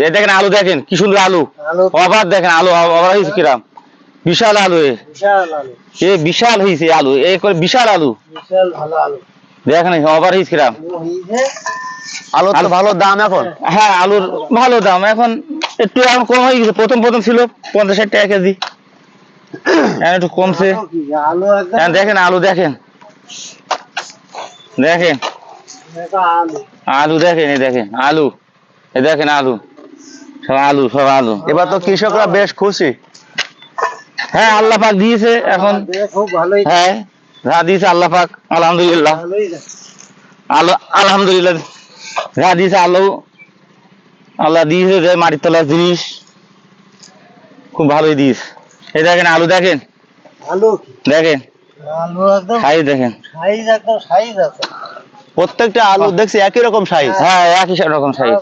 এই দেখেন আলু, দেখেন কি সুন্দর আলু, আবার দেখেন আলু আবার হয়েছে কিরাম, বিশাল আলু, এ বিশাল হয়েছে আলু, এই বিশাল আলু, দেখেন আবার হয়েছে কিরাম। আলুর তো ভালো দাম এখন। হ্যাঁ আলুর ভালো দাম এখন, একটু এখন কম হয়ে গেছে, প্রথম ছিল 50-60 টাকা কেজি, এখন একটু কমছে। দেখেন আলু, দেখেন দেখেন আলু, দেখেন এই দেখেন আলু, এই দেখেন আলু, সব আলু, সব আলু। এবার তো কৃষকরা বেশ খুশি। হ্যাঁ আল্লাহ পাক দিয়েছে এখন, হ্যাঁ যা দিয়েছে আল্লাহ পাক, আলহামদুলিল্লাহ, আলহামদুলিল্লাহ যা দিয়েছে আল্লাহ দিয়েছে, যে মাটির তলার জিনিস খুব ভালোই দিয়েছে। এই দেখেন আলু, দেখেন দেখেন সাইজ, দেখেন প্রত্যেকটা আলু দেখছি একই রকম সাইজ। হ্যাঁ একই রকম সাইজ।